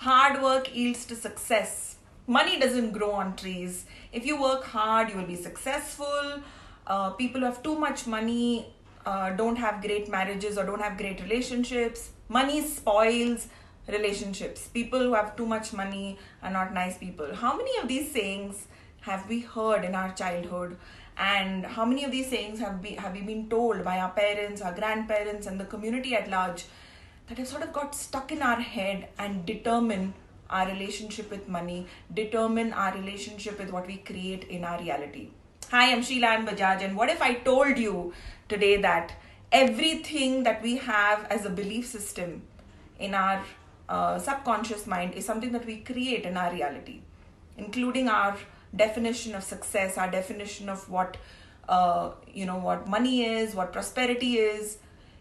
hard work yields to success. Money doesn't grow on trees. If you work hard, you will be successful. People who have too much money don't have great marriages or don't have great relationships. Money spoils relationships. People who have too much money are not nice people. How many of these sayings have we heard in our childhood? And how many of these sayings have we been told by our parents, our grandparents, and the community at large that have sort of got stuck in our head and determine our relationship with money, determine our relationship with what we create in our reality? Hi, I'm Sheelaa Bajaj, and what if I told you today that everything that we have as a belief system in our subconscious mind is something that we create in our reality, including our definition of success, our definition of what what money is, what prosperity is.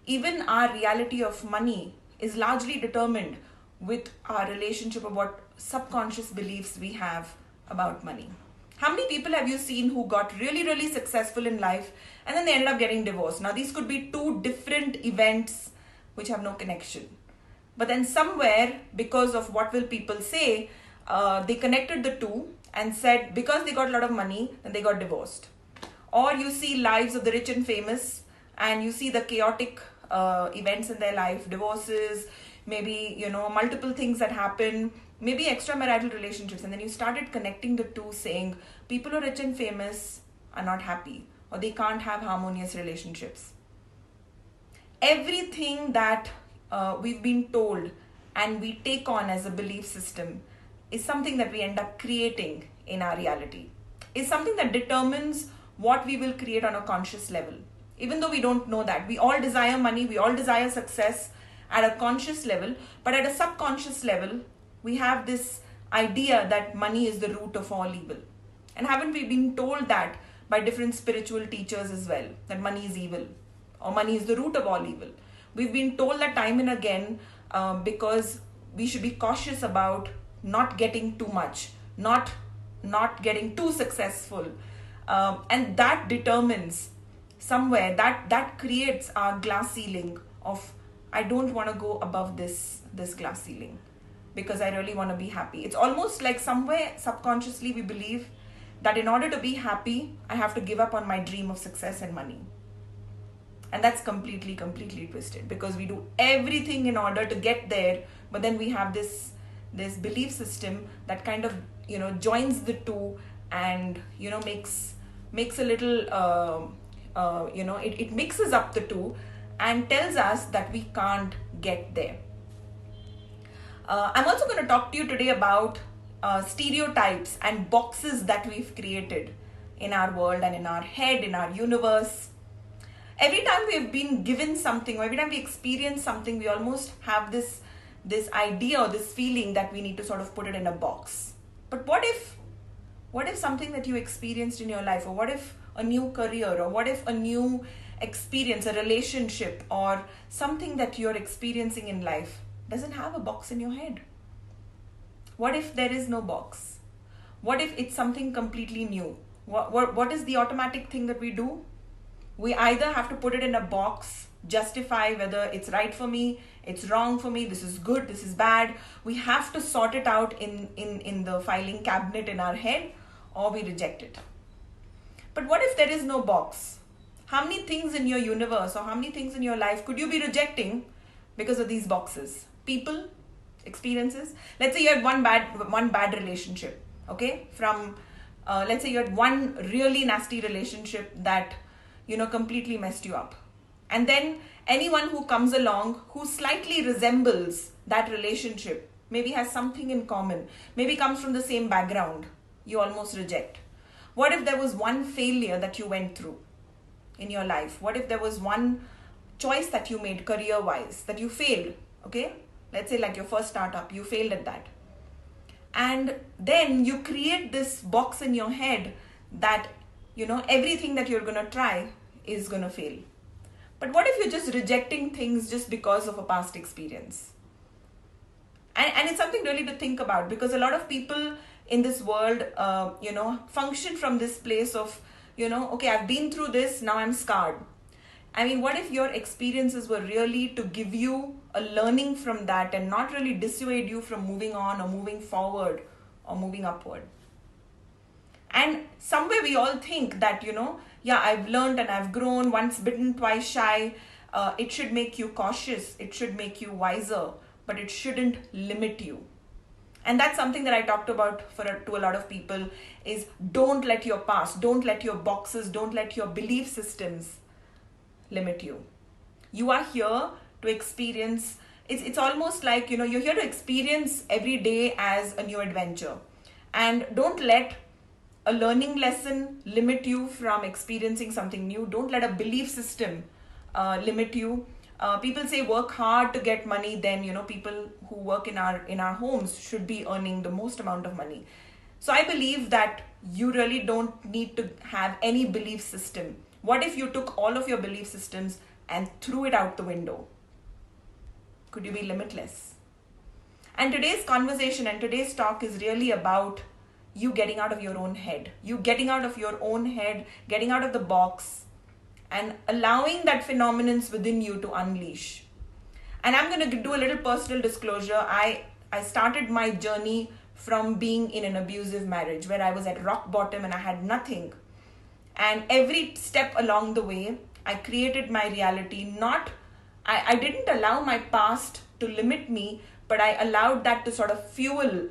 Even our reality of money is largely determined with our relationship of what subconscious beliefs we have about money. How many people have you seen who got really, really successful in life and then they ended up getting divorced? Now, these could be two different events which have no connection. But then somewhere, because of what will people say, they connected the two and said because they got a lot of money, then they got divorced. Or you see lives of the rich and famous and you see the chaotic events in their life, divorces, maybe, multiple things that happen, maybe extramarital relationships. And then you started connecting the two, saying people who are rich and famous are not happy or they can't have harmonious relationships. Everything that we've been told and we take on as a belief system is something that we end up creating in our reality. Is something that determines what we will create on a conscious level. Even though we don't know that. We all desire money, we all desire success at a conscious level, but at a subconscious level, we have this idea that money is the root of all evil. And haven't we been told that by different spiritual teachers as well, that money is evil or money is the root of all evil? We've been told that time and again because we should be cautious about not getting too much, not getting too successful. And that determines somewhere, that creates our glass ceiling of, I don't want to go above this glass ceiling because I really want to be happy. It's almost like somewhere subconsciously we believe that in order to be happy, I have to give up on my dream of success and money. And that's completely twisted because we do everything in order to get there, but then we have this belief system that kind of, joins the two and, makes a little, it mixes up the two and tells us that we can't get there. I'm also going to talk to you today about stereotypes and boxes that we've created in our world and in our head, in our universe. Every time we've been given something or every time we experience something, we almost have this idea or this feeling that we need to sort of put it in a box. But what if something that you experienced in your life, or what if a new career, or what if a new experience, a relationship, or something that you're experiencing in life doesn't have a box in your head? What if there is no box? What if it's something completely new? What is the automatic thing that we do? We either have to put it in a box, justify whether it's right for me, it's wrong for me, this is good, this is bad. We have to sort it out in the filing cabinet in our head, or we reject it. But what if there is no box? How many things in your universe or how many things in your life could you be rejecting because of these boxes? People, experiences. Let's say you had one bad relationship, okay? Let's say you had one really nasty relationship that, completely messed you up. And then anyone who comes along who slightly resembles that relationship, maybe has something in common, maybe comes from the same background, you almost reject. What if there was one failure that you went through in your life? What if there was one choice that you made career-wise that you failed, okay? Let's say like your first startup, you failed at that. And then you create this box in your head that, everything that you're going to try is going to fail. But what if you're just rejecting things just because of a past experience? And it's something really to think about, because a lot of people in this world, function from this place of, okay, I've been through this, now I'm scarred. I mean, what if your experiences were really to give you a learning from that and not really dissuade you from moving on or moving forward or moving upward? And somewhere we all think that, yeah, I've learned and I've grown, once bitten, twice shy. It should make you cautious, it should make you wiser, but it shouldn't limit you. And that's something that I talked about to a lot of people is don't let your past, don't let your boxes, don't let your belief systems limit you. You are here to experience, it's almost like, you're here to experience every day as a new adventure. And don't let a learning lesson limit you from experiencing something new. Don't let a belief system limit you. People say work hard to get money, then people who work in our homes should be earning the most amount of money. So I believe that you really don't need to have any belief system. What if you took all of your belief systems and threw it out the window? Could you be limitless? And today's conversation and today's talk is really about you getting out of your own head. You getting out of your own head, getting out of the box, and allowing that phenomenons within you to unleash. And I'm going to do a little personal disclosure. I started my journey from being in an abusive marriage where I was at rock bottom and I had nothing. And every step along the way, I created my reality. I didn't allow my past to limit me, but I allowed that to sort of fuel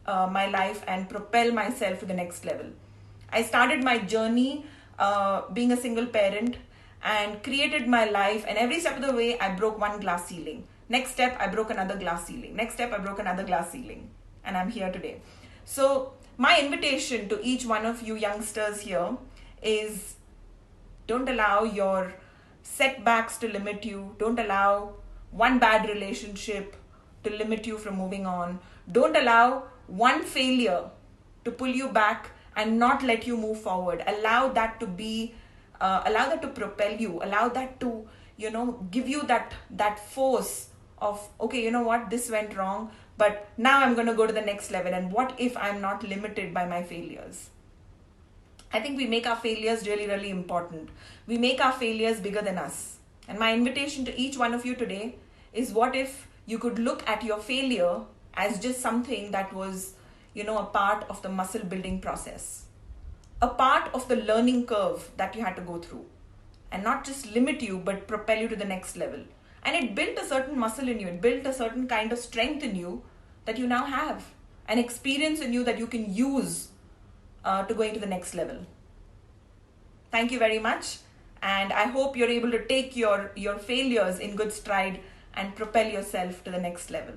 my life and propel myself to the next level. I started my journey being a single parent and created my life, and every step of the way I broke one glass ceiling. Next step I broke another glass ceiling. Next step I broke another glass ceiling, and I'm here today. So my invitation to each one of you youngsters here is don't allow your setbacks to limit you. Don't allow one bad relationship to limit you from moving on. Don't allow one failure to pull you back and not let you move forward. Allow that to be, allow that to propel you. Allow that to, give you that force of, okay, you know what, this went wrong, but now I'm going to go to the next level. And what if I'm not limited by my failures? I think we make our failures really, really important. We make our failures bigger than us. And my invitation to each one of you today is, what if you could look at your failure as just something that was, a part of the muscle building process, a part of the learning curve that you had to go through, and not just limit you, but propel you to the next level. And it built a certain muscle in you. It built a certain kind of strength in you that you now have, an experience in you that you can use to going to the next level. Thank you very much. And I hope you're able to take your failures in good stride and propel yourself to the next level.